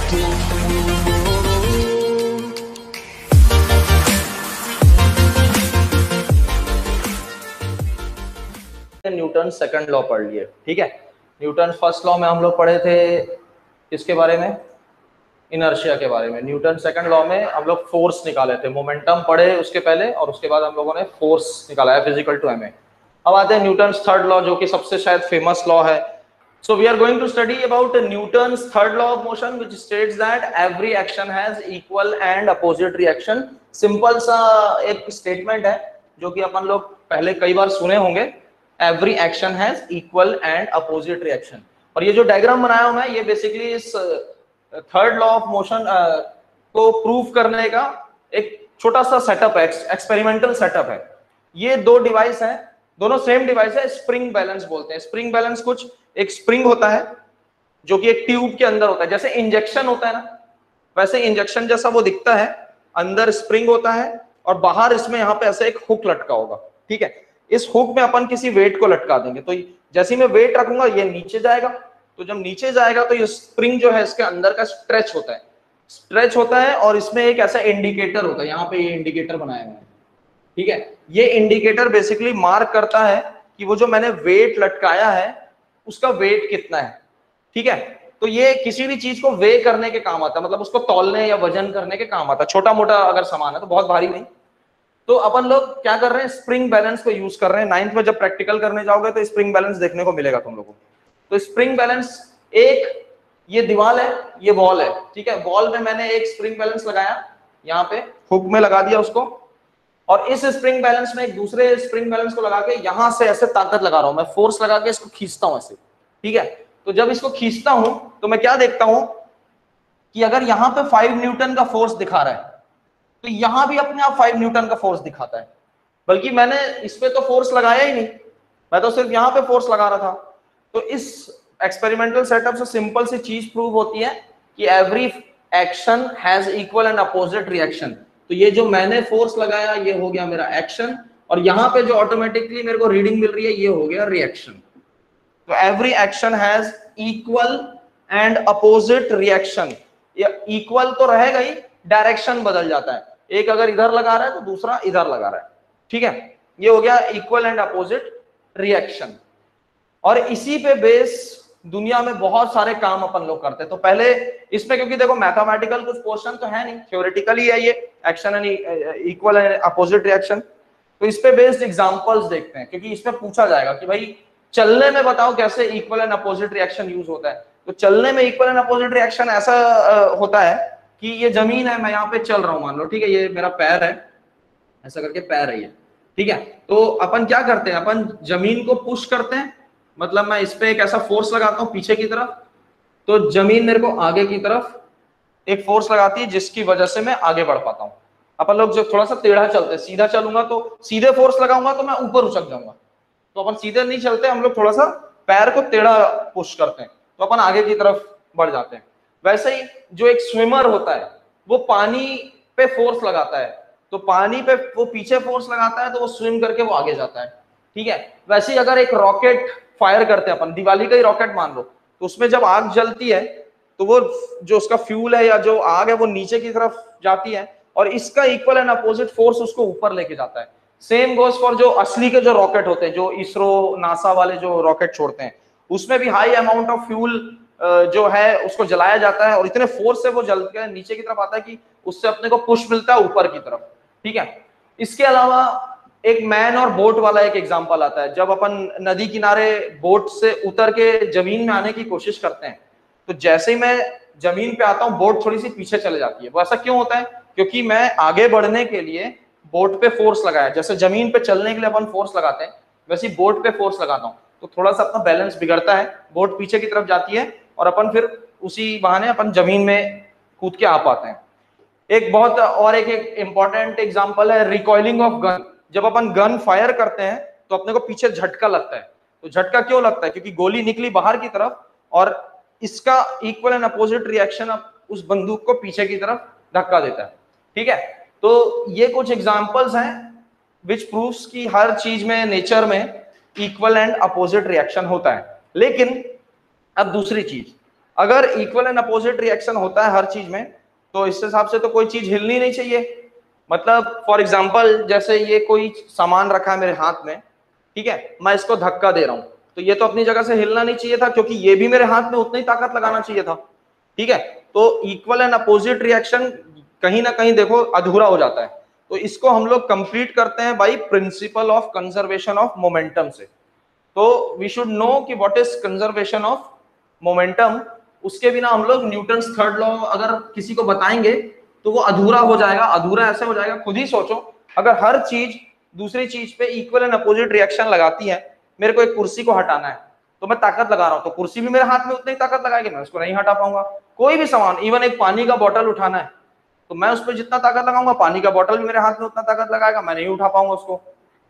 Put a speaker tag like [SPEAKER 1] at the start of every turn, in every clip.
[SPEAKER 1] Newton second law पढ़ लिए, ठीक है। न्यूटन फर्स्ट लॉ में हम लोग पढ़े थे किसके बारे में, इनर्शिया के बारे में। न्यूटन सेकंड लॉ में हम लोग फोर्स निकाले थे, मोमेंटम पढ़े उसके पहले, और उसके बाद हम लोगों ने फोर्स निकाला है, फिजिकल टू एमए। अब आते हैं न्यूटन थर्ड लॉ, जो कि सबसे शायद फेमस लॉ है। So we are going to study about Newton's third law of motion, which states that every action has equal and opposite reaction. Simple सा एक स्टेटमेंट है जो कि अपन लोग पहले कई बार सुने होंगे, every action has equal and opposite reaction। और ये जो डायग्राम बनाया हूं मैं, ये बेसिकली इस थर्ड लॉ ऑफ मोशन को प्रूव करने का एक छोटा सा सेटअप है, एक्सपेरिमेंटल सेटअप है। ये दो डिवाइस है, दोनों सेम डिवाइस है, स्प्रिंग बैलेंस बोलते हैं। स्प्रिंग बैलेंस कुछ एक स्प्रिंग होता है जो कि एक ट्यूब के अंदर होता है, जैसे इंजेक्शन होता है ना, वैसे इंजेक्शन जैसा वो दिखता है, अंदर स्प्रिंग होता है और बाहर इसमें यहाँ पे ऐसे एक हुक लटका होगा, ठीक है। इस हुक में अपन किसी वेट को लटका देंगे, तो जैसे ही मैं वेट रखूंगा ये नीचे जाएगा, तो जब नीचे जाएगा तो ये स्प्रिंग जो है इसके अंदर का स्ट्रेच होता है और इसमें एक ऐसा इंडिकेटर होता है, यहाँ पे ये इंडिकेटर बनाया हुआ है, ठीक है। ये इंडिकेटर बेसिकली मार्क करता है कि वो जो मैंने वेट लटकाया है उसका वेट कितना है, ठीक है। तो ये किसी भी चीज को वे करने के काम आता है, मतलब उसको तौलने या वजन करने के काम आता है। छोटा मोटा अगर सामान है तो बहुत भारी नहीं। तो अपन लोग क्या कर रहे हैं, स्प्रिंग बैलेंस को यूज कर रहे हैं। 9th में जब प्रैक्टिकल करने जाओगे तो स्प्रिंग बैलेंस देखने को मिलेगा तुम लोगों को। तो स्प्रिंग बैलेंस, एक ये दीवार है, ये वॉल है, ठीक है। वॉल में मैंने एक स्प्रिंग बैलेंस लगाया, यहाँ पे हुक में लगा दिया उसको, और इस स्प्रिंग बैलेंस में एक दूसरे स्प्रिंग बैलेंस को लगा के यहां से ऐसे ताकत लगा रहा हूं मैं, फोर्स लगा के इसको खींचता हूं ऐसे, ठीक है। तो जब इसको खींचता हूं तो मैं क्या देखता हूं कि अगर यहां पे 5 न्यूटन का फोर्स दिखा रहा है तो यहां भी अपने आप 5 न्यूटन का फोर्स दिखाता है, बल्कि मैंने इस पे तो फोर्स लगाया ही नहीं, मैं तो सिर्फ यहां पे फोर्स लगा रहा था। तो इस एक्सपेरिमेंटल सेटअप से सिंपल सी चीज प्रूव होती है कि every action has equal and opposite reaction. तो ये जो मैंने फोर्स लगाया ये हो गया मेरा एक्शन, और यहाँ पे जो ऑटोमेटिकली मेरे को रीडिंग मिल रही है ये हो गया रिएक्शन। तो every action has equal and opposite reaction. Equal तो रहेगा ही, डायरेक्शन बदल जाता है, एक अगर इधर लगा रहा है तो दूसरा इधर लगा रहा है, ठीक है। ये हो गया इक्वल एंड अपोजिट रिएक्शन। और इसी पे बेस दुनिया में बहुत सारे काम अपन लोग करते हैं। तो पहले इसमें, क्योंकि देखो मैथमेटिकल कुछ पोर्शन तो है नहीं, थ्योरेटिकल ही है ये action and equal and opposite reaction. तो इस पे बेस्ड एग्जांपल्स देखते हैं, क्योंकि इसमें पूछा जाएगा कि भाई चलने में बताओ कैसे equal and opposite reaction use होता है। तो चलने में इक्वल एंड अपोजिट रिएक्शन ऐसा होता है कि ये जमीन है, मैं यहाँ पे चल रहा हूं, मान लो, ठीक है, ये मेरा पैर है, ऐसा करके पैर है ये, ठीक है। तो अपन क्या करते हैं, अपन जमीन को पुश करते हैं, मतलब मैं इस पे एक ऐसा फोर्स लगाता हूं पीछे की तरफ, तो जमीन मेरे को आगे की तरफ एक फोर्स लगाती है जिसकी वजह से मैं आगे बढ़ पाता हूं। अपन लोग जो थोड़ा सा टेढ़ा चलते हैं, सीधा चलूंगा तो सीधे फोर्स लगाऊंगा तो मैं ऊपर उछक जाऊंगा, तो अपन सीधे नहीं चलते, हम लोग थोड़ा सा पैर को टेढ़ा पुश करते हैं तो अपन आगे की तरफ बढ़ जाते हैं। वैसे ही जो एक स्विमर होता है वो पानी पे फोर्स लगाता है, तो पानी पे वो पीछे फोर्स लगाता है तो वो स्विम करके वो आगे जाता है, ठीक है। वैसे ही अगर एक रॉकेट फायर करते हैं अपन, दिवाली का ही रॉकेट मान लो, तो उसमें जब आग जलती है तो वो जो उसका फ्यूल है या जो आग है वो नीचे की तरफ जाती है, और इसका इक्वल एंड अपोजिट फोर्स उसको ऊपर लेके जाता है। सेम गोज फॉर जो असली के जो रॉकेट होते हैं, जो इसरो नासा वाले जो रॉकेट छोड़ते हैं, उसमें भी हाई अमाउंट ऑफ फ्यूल जो है उसको जलाया जाता है, और इतने फोर्स से वो जल के नीचे की तरफ आता है कि उससे अपने को पुश मिलता है ऊपर की तरफ, ठीक है। इसके अलावा एक मैन और बोट वाला एक एग्जांपल आता है। जब अपन नदी किनारे बोट से उतर के जमीन में आने की कोशिश करते हैं, तो जैसे ही मैं जमीन पे आता हूँ बोट थोड़ी सी पीछे चले जाती है। वो ऐसा क्यों होता है, क्योंकि मैं आगे बढ़ने के लिए बोट पे फोर्स लगाया, जैसे जमीन पे चलने के लिए अपन फोर्स लगाते हैं वैसे बोट पे फोर्स लगाता हूँ, तो थोड़ा सा अपना बैलेंस बिगड़ता है, बोट पीछे की तरफ जाती है और अपन फिर उसी बहाने अपन जमीन में कूद के आ पाते हैं। एक बहुत और एक इंपॉर्टेंट एग्जांपल है रिकॉइलिंग ऑफ गन। जब अपन गन फायर करते हैं तो अपने को पीछे झटका लगता है, तो झटका क्यों लगता है, क्योंकि गोली निकली बाहर की तरफ और इसका इक्वल एंड अपोजिट रिएक्शन उस बंदूक को पीछे की तरफ धक्का देता है, ठीक है। तो ये कुछ एग्जांपल्स हैं विच प्रूव्स कि हर चीज में, नेचर में इक्वल एंड अपोजिट रिएक्शन होता है। लेकिन अब दूसरी चीज, अगर इक्वल एंड अपोजिट रिएक्शन होता है हर चीज में, तो इस हिसाब से तो कोई चीज हिलनी नहीं चाहिए। मतलब फॉर एग्जाम्पल जैसे ये कोई सामान रखा है मेरे हाथ में, ठीक है, मैं इसको धक्का दे रहा हूं, तो ये तो अपनी जगह से हिलना नहीं चाहिए था, क्योंकि ये भी मेरे हाथ में उतनी ताकत लगाना चाहिए था, ठीक है। तो इक्वल एंड अपोजिट रिएक्शन कहीं ना कहीं देखो अधूरा हो जाता है। तो इसको हम लोग कंप्लीट करते हैं by principle of conservation of momentum से। तो वी शुड नो कि what is conservation of momentum. उसके बिना हम लोग न्यूटन्स थर्ड लॉ अगर किसी को बताएंगे तो वो अधूरा हो जाएगा। अधूरा ऐसे हो जाएगा, खुद ही सोचो, अगर हर चीज दूसरी चीज पे इक्वल एंड अपोजिट रिएक्शन लगाती है, मेरे को एक कुर्सी को हटाना है तो मैं ताकत लगा रहा हूं, तो कुर्सी भी मेरे हाथ में उतनी ताकत लगाएगी, मैं उसको नहीं हटा पाऊंगा। कोई भी सामान, इवन एक पानी का बोतल उठाना है, तो मैं उस पर जितना ताकत लगाऊंगा, पानी का बोतल भी मेरे हाथ में उतना ताकत लगाएगा, मैं नहीं उठा पाऊंगा उसको।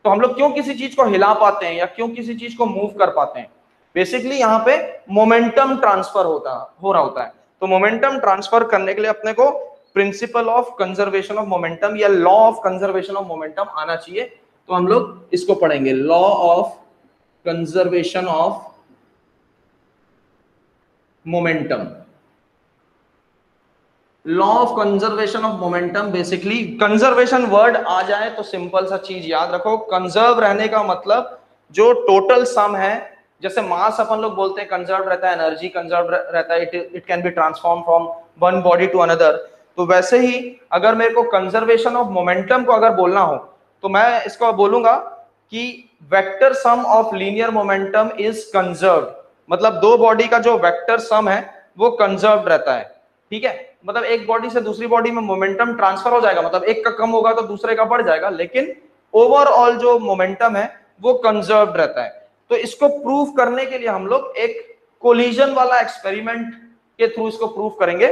[SPEAKER 1] तो हम लोग क्यों किसी चीज को हिला पाते हैं या क्यों किसी चीज को मूव कर पाते हैं? बेसिकली यहाँ पे मोमेंटम ट्रांसफर हो रहा होता है। तो मोमेंटम ट्रांसफर करने के लिए अपने को principle of conservation of momentum या law of conservation of momentum आना चाहिए। तो हम लोग इसको पढ़ेंगे, law of conservation of momentum. Law of conservation of momentum, basically conservation word आ जाए तो सिंपल सा चीज याद रखो, कंजर्व रहने का मतलब जो टोटल सम है, जैसे मास अपन लोग बोलते हैं कंजर्व रहता है, एनर्जी कंजर्व रहता है, it can be transform from one body to another. तो वैसे ही अगर मेरे को कंजर्वेशन ऑफ मोमेंटम को अगर बोलना हो तो मैं इसको बोलूंगा कि vector sum of linear momentum is conserved. मतलब दो बॉडी का जो वेक्टर सम है वो कंजर्व्ड रहता है, ठीक है। मतलब एक बॉडी से दूसरी बॉडी में मोमेंटम ट्रांसफर हो जाएगा, मतलब एक का कम होगा तो दूसरे का बढ़ जाएगा, लेकिन ओवरऑल जो मोमेंटम है वो कंजर्व्ड रहता है। तो इसको प्रूव करने के लिए हम लोग एक कोलिजन वाला एक्सपेरिमेंट के थ्रू इसको प्रूव करेंगे।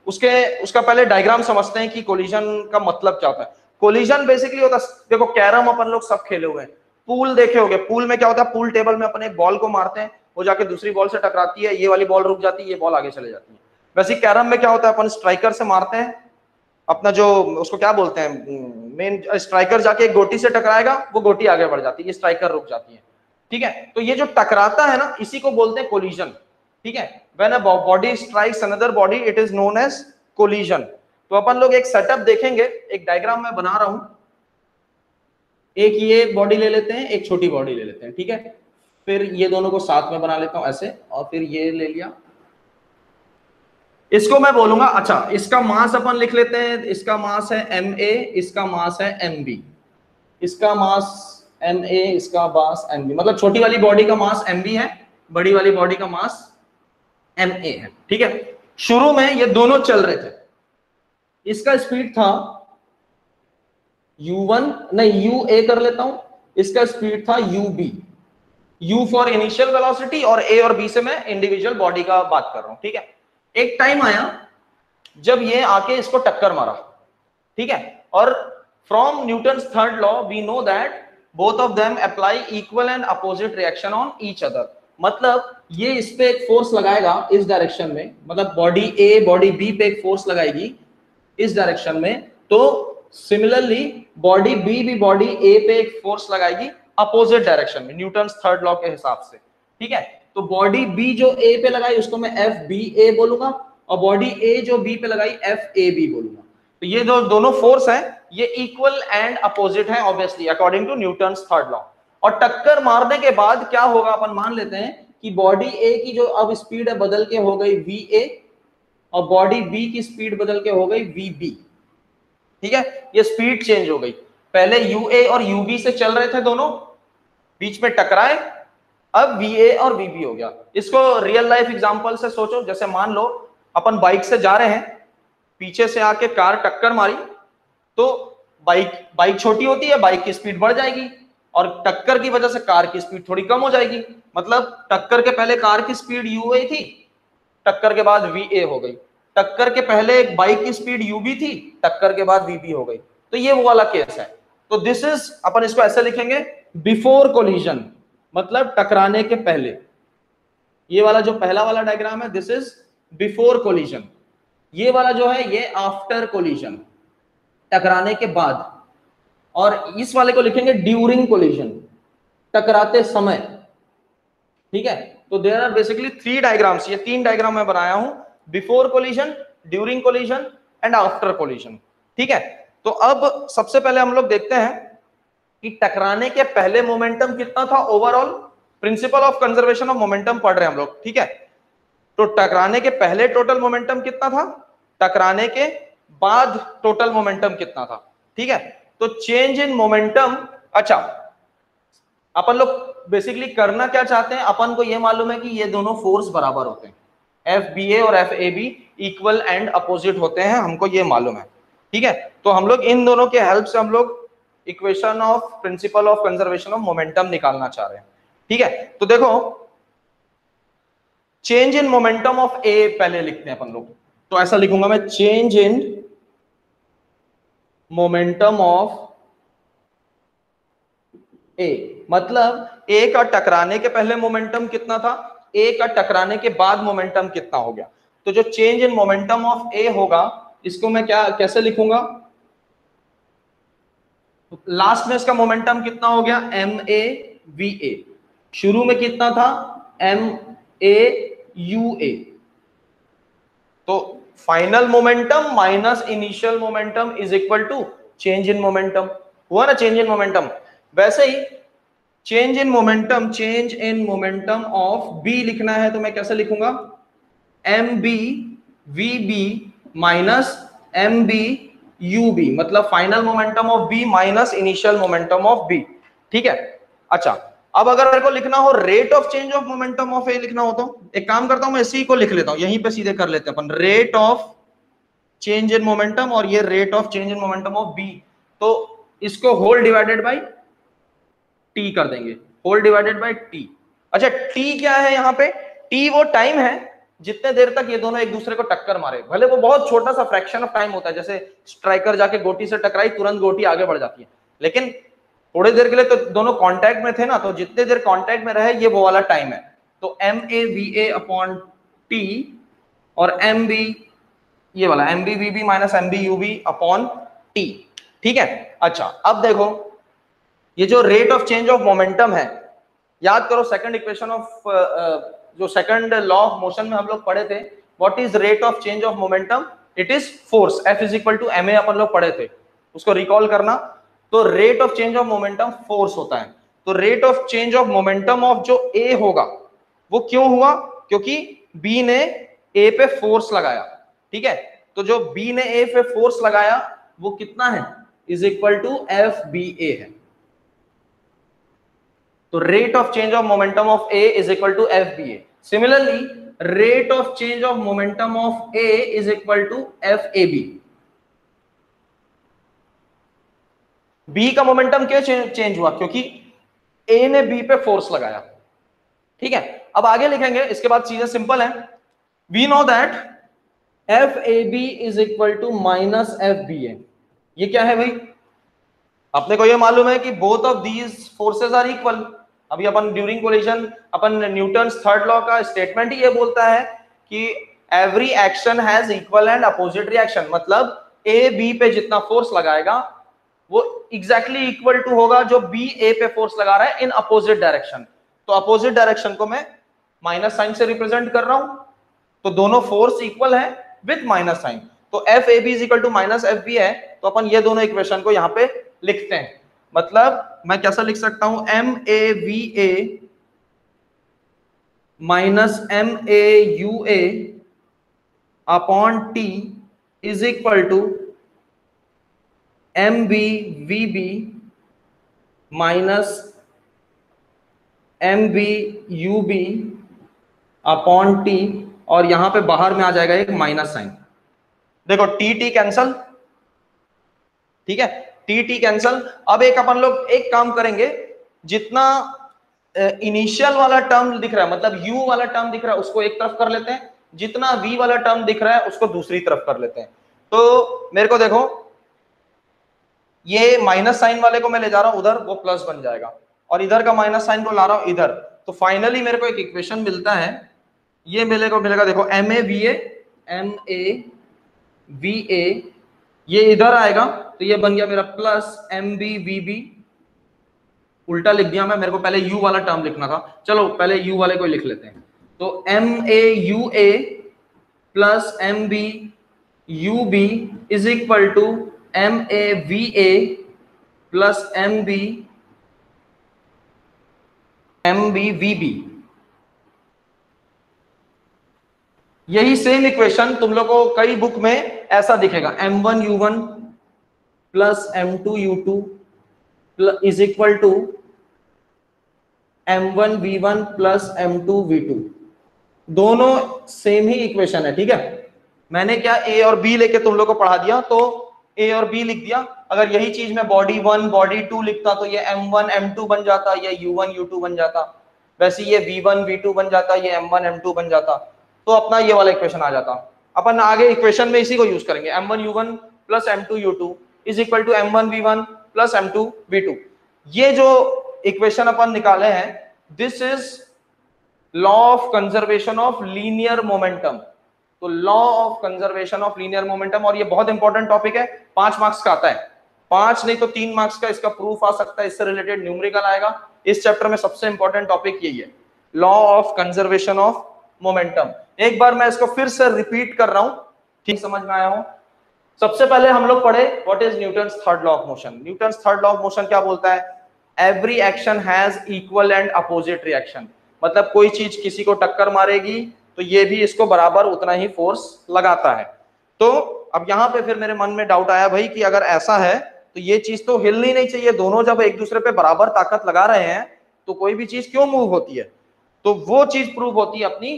[SPEAKER 1] उसका पहले डायग्राम समझते हैं कि कोलिजन का मतलब क्या होता है। कोलिजन बेसिकली होता है, देखो कैरम अपन लोग सब खेले हुए हैं, पूल देखे होंगे, पूल में क्या होता है, पूल टेबल में अपन एक बॉल को मारते हैं, वो जाके दूसरी बॉल से टकराती है, ये वाली बॉल रुक जाती है, ये बॉल आगे चले जाती है। वैसे कैरम में क्या होता है, अपन स्ट्राइकर से मारते हैं, अपना जो उसको क्या बोलते हैं, मेन स्ट्राइकर जाके एक गोटी से टकराएगा, वो गोटी आगे बढ़ जाती है, स्ट्राइकर रुक जाती है, ठीक है। तो ये जो टकराता है ना, इसी को बोलते हैं कोलिजन, ठीक है। When a body strikes another body it is known as collision. तो अपन लोग एक सेटअप देखेंगे, एक डायग्राम मैं बना रहा हूं, एक ये बॉडी ले लेते हैं, एक छोटी बॉडी ले लेते हैं, ठीक है। फिर ये दोनों को साथ में बना लेता हूं ऐसे, और फिर ये ले लिया, इसको मैं बोलूंगा, अच्छा इसका मास अपन लिख लेते हैं, इसका मास है ma, इसका मास है mb, इसका मास ma, इसका मास mb, मतलब छोटी वाली बॉडी का मास mb है, बड़ी वाली बॉडी का मास ma है, ठीक है। शुरू में ये दोनों चल रहे थे, इसका स्पीड था u1, नहीं ua कर लेता हूं, इसका स्पीड था ub, u for initial velocity और a और b से मैं इंडिविजुअल बॉडी का बात कर रहा हूं, ठीक है। एक टाइम आया जब ये आके इसको टक्कर मारा, ठीक है, और from Newton's third law we know that both of them apply equal and opposite reaction on each other. मतलब ये इस पे एक फोर्स लगाएगा इस डायरेक्शन में, मतलब बॉडी ए बॉडी बी पे एक फोर्स लगाएगी इस डायरेक्शन में, तो सिमिलरली बॉडी बी भी बॉडी ए पे एक फोर्स लगाएगी अपोजिट डायरेक्शन में, न्यूटन्स थर्ड लॉ के हिसाब से, ठीक है। तो बॉडी बी जो ए पे लगाई उसको मैं एफ बी ए बोलूंगा, और बॉडी ए जो बी पे लगाई एफ ए बी बोलूंगा। तो ये जो दोनों फोर्स है ये इक्वल एंड अपोजिट है obviously according to Newton's third law. और टक्कर मारने के बाद क्या होगा, अपन मान लेते हैं कि बॉडी ए की जो अब स्पीड है बदल के हो गई वी ए, और बॉडी बी की स्पीड बदल के हो गई वी बी, ठीक है। ये स्पीड चेंज हो गई, पहले यू ए और यू बी से चल रहे थे दोनों, बीच में टकराए, अब VA और VB हो गया। इसको रियल लाइफ एग्जांपल से सोचो, जैसे मान लो अपन बाइक से जा रहे हैं, पीछे से आके कार टक्कर मारी, तो बाइक छोटी होती है, बाइक की स्पीड बढ़ जाएगी, और टक्कर की वजह से कार की स्पीड थोड़ी कम हो जाएगी। मतलब टक्कर के पहले कार की स्पीड UA थी, टक्कर के बाद VA हो गई, टक्कर के पहले बाइक की स्पीड UB थी, टक्कर के बाद VB हो गई। तो ये वो वाला केस है। तो दिस इज, अपन इसको ऐसे लिखेंगे, बिफोर कोलिजन, मतलब टकराने के पहले। ये वाला जो पहला वाला डायग्राम है दिस इज बिफोर कोलिजन, ये वाला जो है ये आफ्टर कोलिजन, टकराने के बाद, और इस वाले को लिखेंगे ड्यूरिंग कोलिजन, टकराते समय, ठीक है। तो देयर आर बेसिकली 3 डायग्राम्स, ये 3 डायग्राम मैं बनाया हूं, before collision, during collision and after collision. ठीक है, तो अब सबसे पहले हम लोग देखते हैं कि टकराने के पहले मोमेंटम कितना था overall. Principal of conservation of momentum पढ़ रहे हैं हम लोग, ठीक है। तो टकराने के पहले टोटल मोमेंटम कितना था, टकराने के बाद टोटल मोमेंटम कितना था, ठीक है। तो चेंज इन मोमेंटम, अच्छा अपन लोग बेसिकली करना क्या चाहते हैं, अपन को यह मालूम है कि ये दोनों फोर्स बराबर होते हैं, FBA और FAB इक्वल एंड अपोजिट होते हैं, हमको ये मालूम है, ठीक है। तो हम लोग इन दोनों के हेल्प से हम लोग equation of principal of conservation of momentum निकालना चाह रहे हैं, ठीक है। तो देखो चेंज इन मोमेंटम ऑफ ए पहले लिखते हैं अपन लोग, तो ऐसा लिखूंगा मैं, चेंज इन मोमेंटम ऑफ ए, मतलब ए का टकराने के पहले मोमेंटम कितना था, ए का टकराने के बाद मोमेंटम कितना हो गया। तो जो चेंज इन मोमेंटम ऑफ ए होगा, इसको मैं क्या कैसे लिखूंगा, लास्ट में इसका मोमेंटम कितना हो गया, MAVA, शुरू में कितना था, MAUA। तो final momentum minus initial momentum is equal to change in momentum, हुआ ना चेंज इन मोमेंटम। वैसे ही change in momentum of B लिखना है, तो मैं कैसे लिखूंगा, MBVB माइनस MBUB, मतलब final momentum of B minus initial momentum of B, ठीक है। अच्छा, अब अगर मेरे को लिखना हो rate of change of momentum of A लिखना हो, तो एक काम करता हूं, मैं इसी को लिख लेता हूं, यहीं पे सीधे कर लेते हैं अपन, rate of change in momentum और ये rate of change in momentum of B, तो इसको होल डिवाइडेड बाय टी कर देंगे, होल डिवाइडेड बाय टी। अच्छा, टी क्या है यहाँ पे, टी वो टाइम है जितने देर तक ये दोनों एक दूसरे को टक्कर मारे, भले वो बहुत छोटा सा फ्रैक्शन ऑफ टाइम होता है, जैसे स्ट्राइकर जाके गोटी से टकराई, तुरंत गोटी आगे बढ़ जाती है, लेकिन थोड़ी देर के लिए तो दोनों कांटेक्ट में थे ना, तो जितने देर कांटेक्ट में रहे ये वो वाला टाइम है। तो MAVA अपॉन टी और MB ये वाला MBVB minus MBUB upon T, ठीक है। अच्छा, अब देखो ये जो rate of change of momentum है, याद करो सेकंड इक्वेशन ऑफ जो सेकंड लॉ ऑफ मोशन में हम लोग पढ़े थे, what is rate of change of momentum, it is force, F is equal to ma अपन लोग पढ़े थे, उसको रिकॉल करना। तो rate of change of momentum force होता है, तो rate of change of momentum of जो A होगा वो क्यों हुआ, क्योंकि B ने A पे फोर्स लगाया, ठीक है। तो जो B ने A पे फोर्स लगाया वो कितना है, इज इक्वल टू FBA है। तो rate of change of momentum of A is equal to FBA। Similarly rate of change of momentum of A is equal to FAB। B का momentum क्यों change हुआ, क्योंकि A ने B पे force लगाया, ठीक है। अब आगे लिखेंगे, इसके बाद चीजें सिंपल है। We know that FAB is equal to minus FBA। ये क्या है भाई, अपने को ये मालूम है कि both of these forces are equal. अभी अपन ड्यूरिंग कोलिजन, अपन न्यूटन्स थर्ड लॉ का स्टेटमेंट ही ये बोलता है कि every action has equal and opposite reaction, मतलब A B पे जितना फोर्स लगाएगा वो एग्जैक्टली इक्वल टू होगा जो B A पे फोर्स लगा रहा है इन अपोजिट डायरेक्शन। तो अपोजिट डायरेक्शन को मैं माइनस साइन से रिप्रेजेंट कर रहा हूं, तो दोनों फोर्स इक्वल है विद माइनस साइन, तो FAB is equal to minus FB है। तो अपन ये दोनों इक्वेशन को यहां पे लिखते हैं, मतलब मैं कैसा लिख सकता हूं, MAVA minus MAUA upon T is equal to MBVB minus MBUB upon T, और यहां पे बाहर में आ जाएगा एक माइनस साइन। देखो T कैंसल, ठीक है, T कैंसल। अब एक अपन लोग एक काम करेंगे, जितना इनिशियल वाला टर्म दिख रहा है, मतलब U वाला टर्म दिख रहा है, उसको एक तरफ कर लेते हैं, जितना V वाला टर्म दिख रहा है उसको दूसरी तरफ कर लेते हैं। तो मेरे को देखो, ये माइनस साइन वाले को मैं ले जा रहा हूं उधर, वो प्लस बन जाएगा, और इधर का माइनस साइन को ला रहा हूं इधर, तो फाइनली मेरे को एक इक्वेशन मिलता है, ये मिलेगा देखो MAVA ये इधर आएगा, तो ये बन गया मेरा प्लस MBVB उल्टा लिख दिया मैं, मेरे को पहले u वाला टर्म लिखना था, चलो पहले u वाले को लिख लेते हैं। तो MAUA plus MBUB is equal to MAVA plus MBVB। यही सेम इक्वेशन तुम लोग को कई बुक में ऐसा दिखेगा, M1U1 plus M2U2 is equal to M1V1 plus M2V2। दोनों सेम ही इक्वेशन है, ठीक है। मैंने क्या A और B लेके तुम लोग को पढ़ा दिया, तो A और B लिख दिया। अगर यही चीज मैं बॉडी 1 बॉडी 2 लिखता तो ये M1 M2 बन जाता, ये U1 U2 बन जाता, वैसे ये V1 V2 बन जाता, ये M1 M2 बन जाता, तो अपना ये वाला इक्वेशन आ जाता। अपन आगे इक्वेशन में इसी को यूज करेंगे, M1U1 plus M2U2 is equal to M1V1 plus M2V2। ये जो इक्वेशन अपन निकाले हैं, this is law of conservation of linear momentum. तो law of conservation of linear momentum, और ये बहुत इंपॉर्टेंट टॉपिक है, 5 मार्क्स का आता है, 5 नहीं तो 3 मार्क्स का इसका प्रूफ आ सकता है, इससे रिलेटेड न्यूमेरिकल आएगा। इस चैप्टर में सबसे इंपॉर्टेंट टॉपिक यही है, law of conservation of momentum. एक बार मैं इसको फिर से रिपीट कर रहा हूं, ठीक समझ में आया हो। सबसे पहले हम लोग पढ़े what is Newton's third law of motion. Newton's third law of motion क्या बोलता है? Every action has equal and opposite reaction. मतलब कोई चीज किसी को टक्कर मारेगी तो ये भी इसको बराबर उतना ही फोर्स लगाता है। तो अब यहाँ पे फिर मेरे मन में डाउट आया भाई कि अगर ऐसा है तो ये चीज तो हिलनी नहीं चाहिए, दोनों जब एक दूसरे पे बराबर ताकत लगा रहे हैं तो कोई भी चीज क्यों मूव होती है? तो वो चीज प्रूव होती है अपनी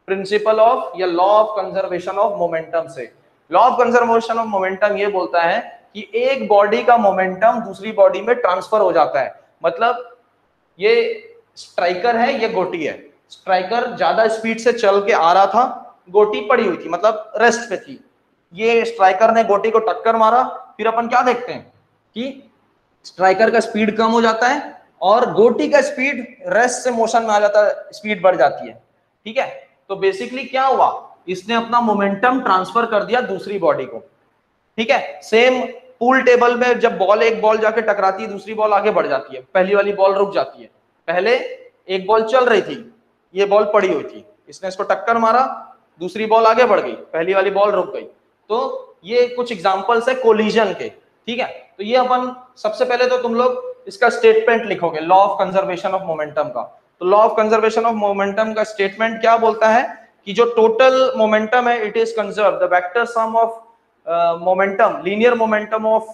[SPEAKER 1] प्रिंसिपल ऑफ या law of conservation of momentum से। Law of conservation of momentum ये बोलता है कि एक बॉडी का मोमेंटम दूसरी बॉडी में ट्रांसफर हो जाता है। मतलब ये स्ट्राइकर है, ये गोटी है, स्ट्राइकर ज्यादा स्पीड से चल के आ रहा था, गोटी पड़ी हुई थी, मतलब रेस्ट पे थी। ये स्ट्राइकर ने गोटी को टक्कर मारा, फिर अपन क्या देखते हैं कि स्ट्राइकर का स्पीड कम हो जाता है और गोटी का स्पीड रेस्ट से मोशन में आ जाता है, स्पीड बढ़ जाती है, ठीक है। तो बेसिकली क्या हुआ, इसने अपना मोमेंटम ट्रांसफर कर दिया दूसरी बॉडी को, ठीक है। सेम पूल टेबल में जब बॉल एक बॉल जाके टकराती है, दूसरी बॉल आगे बढ़ जाती है, पहली वाली बॉल रुक जाती है। पहले एक बॉल चल रही थी, ये बॉल पड़ी हुई थी, इसने इसको टक्कर मारा, दूसरी बॉल आगे बढ़ गई, पहली वाली बॉल रुक गई। तो ये कुछ एग्जांपल्स है कोलिजन के, ठीक है। तो ये अपन सबसे पहले तो तुम लोग इसका स्टेटमेंट लिखोगे law of conservation of momentum का। तो law of conservation of momentum का स्टेटमेंट क्या बोलता है कि जो टोटल मोमेंटम है it is conserve, the vector sum of momentum, linear momentum of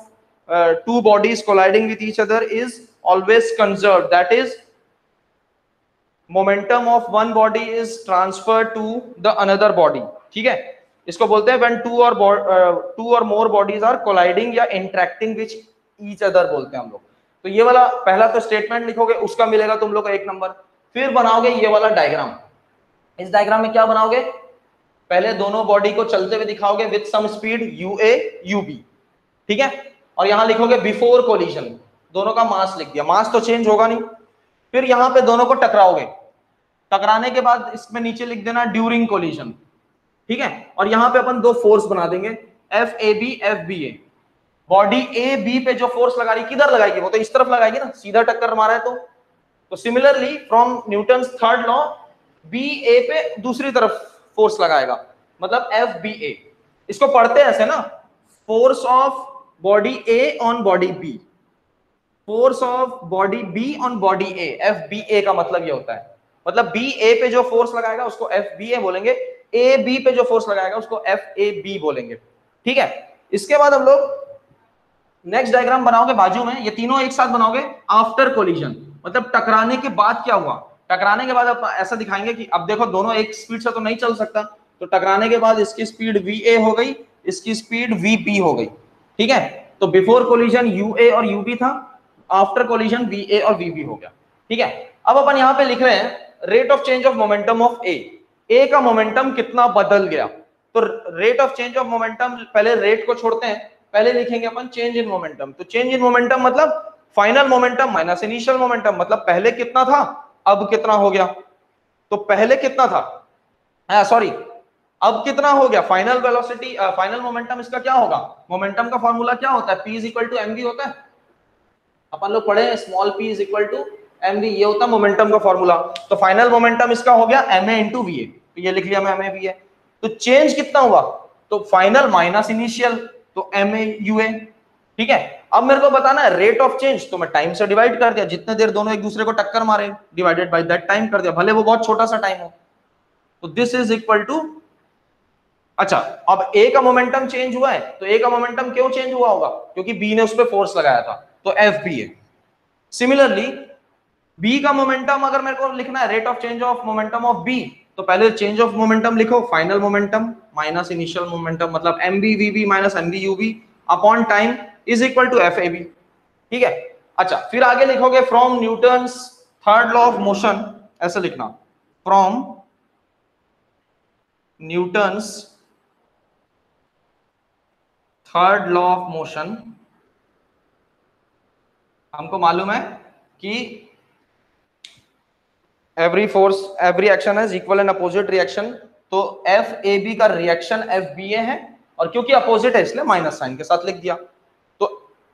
[SPEAKER 1] two bodies colliding with each other is always conserved. That is, momentum of one body is transferred to the another body, ठीक है। इसको बोलते हैं when two or more bodies are colliding या interacting with each other बोलते हैं हम लोग। तो ये वाला पहला तो स्टेटमेंट लिखोगे, उसका मिलेगा तुम लोग को 1 नंबर। फिर बनाओगे ये वाला डायग्राम। इस डायग्राम में क्या बनाओगे? पहले दोनों बॉडी को चलते हुए दिखाओगे with some speed UA UB, ठीक है। और यहां लिखोगे बिफोर कोलिजन, दोनों का मास लिख दिया, मास तो चेंज होगा नहीं। फिर यहां पे दोनों को टकराओगे, टकराने के बाद इसमें नीचे लिख देना ड्यूरिंग कोलिजन, ठीक है। और यहां पे अपन 2 फोर्स बना देंगे FAB FBA। Body A B पे जो फोर्स लगा रही, किधर लगाएगी? वो तो इस तरफ लगाएगी ना, सीधा टक्कर मारा है तो similarly from Newton's third law B A पे दूसरी तरफ फोर्स लगाएगा, मतलब FBA। इसको पढ़ते हैं ऐसे ना, force of body A on body B, force of body B on body A, FBA का मतलब ये होता है। मतलब B A पे जो फोर्स लगाएगा उसको FBA बोलेंगे, A B पे जो फोर्स लगाएगा उसको FAB बोलेंगे, ठीक है। इसके बाद हम लोग नेक्स्ट डायग्राम बनाओगे बाजू में, ये तीनों एक साथ बनाओगे आफ्टर कोलिजन, मतलब टकराने के बाद क्या हुआ। टकराने के बाद आप ऐसा दिखाएंगे कि अब देखो दोनों एक स्पीड से तो नहीं चल सकता, तो टकराने के बाद इसकी स्पीड VA हो गई, इसकी स्पीड VB हो गई, ठीक है। तो बिफोर कोलिजन UA और UB था, आफ्टर कोलिजन VA और VB हो गया, ठीक है। अब अपन यहाँ पे लिख रहे हैं rate of change of momentum of A का मोमेंटम कितना बदल गया। तो rate of change of momentum, पहले रेट को छोड़ते हैं, पहले लिखेंगे अपन चेंज इन मोमेंटम। तो चेंज इन मोमेंटम मतलब final momentum minus initial momentum, मतलब पहले कितना था अब कितना हो गया। तो पहले कितना था, सॉरी अब कितना हो गया, फाइनल वेलोसिटी, फाइनल मोमेंटम इसका क्या होगा, मोमेंटम का फॉर्मूला क्या होता है, P = mv होता है। अपन लोग पढ़े small p is equal to mv, ये होता है मोमेंटम का फॉर्मूला। तो फाइनल मोमेंटम इसका हो गया ma इंटू va, तो ये लिख लिया मैं ma va। तो चेंज कितना हुआ, तो फाइनल माइनस इनिशियल, तो ma ua। ठीक है, अब मेरे को बताना है रेट ऑफ चेंज, तो मैं टाइम से डिवाइड कर दिया, जितने देर दोनों एक दूसरे को टक्कर मारे डिवाइडेड बाय दैट टाइम कर दिया, भले वो बहुत छोटा सा टाइम हो। तो दिस इज इक्वल टू, अच्छा अब ए का मोमेंटम चेंज हुआ है, तो ए का मोमेंटम क्यों चेंज हुआ होगा, क्योंकि बी ने उस पर फोर्स लगाया था, तो एफ बी है। सिमिलरली बी का मोमेंटम अगर मेरे को लिखना है rate of change of momentum of B, तो पहले चेंज ऑफ मोमेंटम लिखो, final momentum minus initial momentum, मतलब M B V B minus M B U B upon time is equal to F A B. ठीक है, अच्छा फिर आगे लिखोगे from Newton's third law of motion, ऐसे लिखना, from Newton's third law of motion, हमको मालूम है कि every force every action has equal and opposite reaction, तो एफ ए बी का रिएक्शन एफ बी ए है, और क्योंकि अपोजिट है इसलिए माइनस साइन के साथ लिख दिया। तो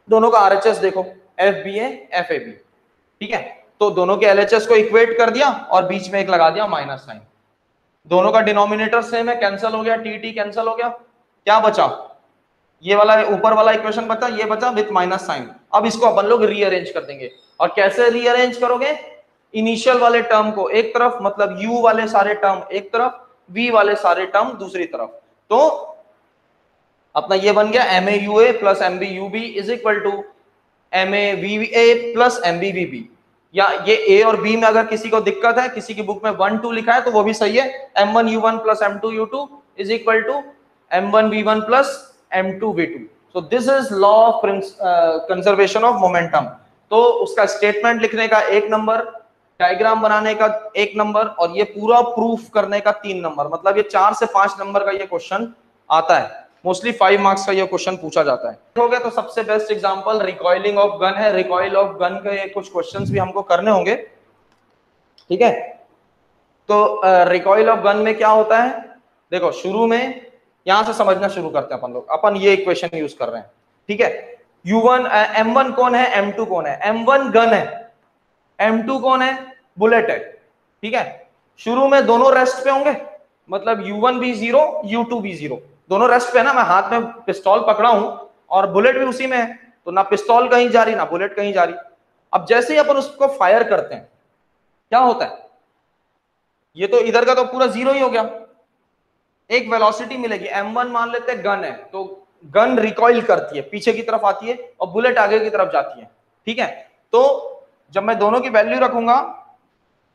[SPEAKER 1] दोनों का आरएचएस देखो, F B A F A B. ठीक है, तो दोनों के एलएचएस को इक्वेट कर दिया और बीच में एक लगा दिया माइनस साइन। दोनों का डिनोमिनेटर सेम है, कैंसिल हो गया, टी टी कैंसिल हो गया, क्या बचा, ये वाला ऊपर वाला इक्वेशन बचा, ये बचा विथ माइनस साइन। अब इसको अपन लोग रीअरेंज कर देंगे, और कैसे रीअरेंज करोगे, इनिशियल वाले टर्म को एक तरफ, मतलब u वाले सारे टर्म एक तरफ, v वाले सारे टर्म दूसरी तरफ, तो अपना ये बन गया M A U A plus M B U B is equal to M A V A plus M B V B. या ये ए और बी में अगर किसी को दिक्कत है, किसी की बुक में 1 2 लिखा है तो वो भी सही है, m1 u1 plus m2 u2 is equal to m1 v1 plus m2 v2। So this is law of conservation of momentum. तो उसका स्टेटमेंट लिखने का 1 नंबर, डायग्राम बनाने का 1 नंबर, और ये पूरा प्रूफ करने का 3 नंबर, मतलब ये 4 से 5 नंबर का ये क्वेश्चन आता है। मोस्टली 5 मार्क्स का ये क्वेश्चन पूछा जाता है। हो गया, तो सबसे best example recoiling of gun है। रिकॉइल ऑफ गन के कुछ क्वेश्चंस भी हमको करने होंगे। ठीक है, तो रिकॉइल ऑफ गन में क्या होता है, देखो शुरू में यहां से समझना शुरू करते हैं अपन लोग। अपन ये इक्वेशन यूज कर रहे हैं, ठीक है। U1 M1 कौन है, M2 कौन है, M1 गन है, M2 कौन है, बुलेट है। ठीक है, शुरू में दोनों रेस्ट पे होंगे, मतलब U1 भी 0 U2 भी 0, दोनों रेस्ट पे है ना। मैं हाथ में पिस्तौल पकड़ा हूं और बुलेट भी उसी में है, तो ना पिस्तौल कहीं जा रही ना बुलेट कहीं जा रही। अब जैसे ही अपन उसको फायर करते हैं क्या होता है, ये तो इधर का तो पूरा 0 ही हो गया, एक वेलोसिटी मिलेगी m1 मान लेते हैं गन है, तो गन रिकॉइल करती है, पीछे की तरफ आती है और बुलेट आगे की तरफ जाती है। ठीक है, तो जब मैं दोनों की वैल्यू रखूंगा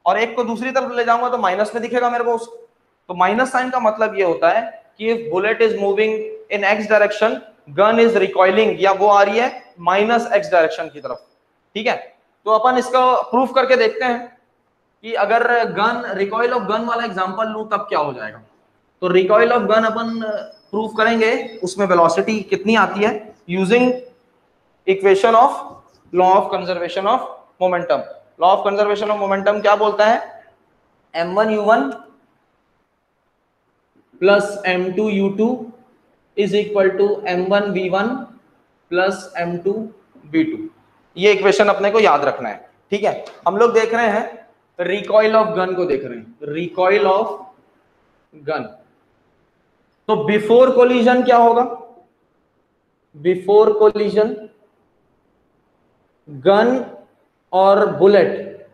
[SPEAKER 1] और एक को दूसरी तरफ ले जाऊंगा तो माइनस में दिखेगा मेरे को। तो माइनस साइन का मतलब ये होता है कि if bullet is moving in x direction, gun is recoiling, या वो आ रही है माइनस x डायरेक्शन की तरफ। ठीक है, तो अपन इसका प्रूफ करके देखते हैं कि अगर गन रिकॉइल ऑफ गन वाला एग्जांपल लूं तब क्या हो जाएगा। तो रिकॉइल ऑफ गन अपन प्रूफ करेंगे, उसमें वेलोसिटी कितनी आती है, using equation of law of conservation of momentum. Law of conservation of momentum क्या बोलता है, m1 u1 plus m2 u2 is equal to m1 v1 plus m2 v2। ये इक्वेशन अपने को याद रखना है। ठीक है, हम लोग देख रहे हैं रिकॉइल ऑफ गन को देख रहे हैं, रिकॉइल ऑफ गन। तो बिफोर कोलिजन क्या होगा, बिफोर कोलिजन गन और बुलेट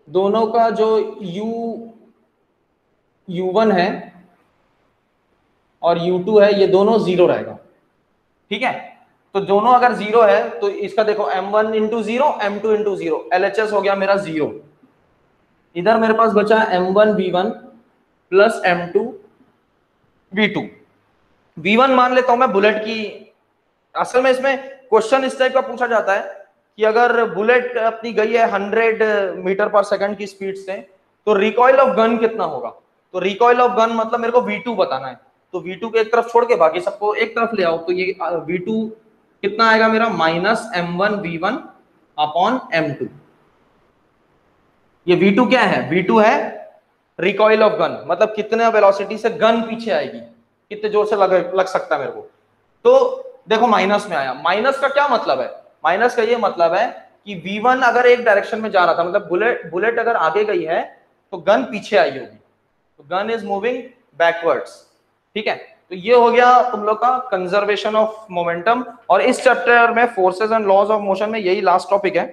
[SPEAKER 1] दोनों का जो U1 है और U2 है, ये दोनों 0 रहेगा। ठीक है, तो दोनों अगर 0 है तो इसका देखो m1 into 0 m2 into 0, LHS हो गया मेरा 0। इधर मेरे पास बचा m1 v1 plus m2 v2। v1 मान लेता हूं मैं बुलेट की, असल में इसमें क्वेश्चन इस टाइप का पूछा जाता है कि अगर बुलेट अपनी गई है 100 मीटर पर सेकंड की स्पीड से, तो रिकॉइल ऑफ गन कितना होगा। तो रिकॉइल ऑफ गन मतलब मेरे को v2 बताना है, तो v2 को एक तरफ छोड़ के बाकी सबको एक तरफ ले आओ, तो ये v2 कितना आएगा मेरा, minus m1 v1 upon m2। ये v2 क्या है, v2 है रिकॉइल ऑफ गन, मतलब कितने वेलोसिटी से गन पीछे आएगी, कितने जोर से लग सकता है मेरे को। तो देखो माइनस में आया, माइनस का क्या मतलब है, माइनस का ये मतलब है कि V1 अगर एक डायरेक्शन में जा रहा था, मतलब बुलेट अगर आगे गई है तो गन पीछे आई होगी, तो गन इज मूविंग बैकवर्ड्स। ठीक है, तो ये हो गया तुम लोग का कंजर्वेशन ऑफ मोमेंटम। और इस चैप्टर में forces and laws of motion में यही लास्ट टॉपिक है।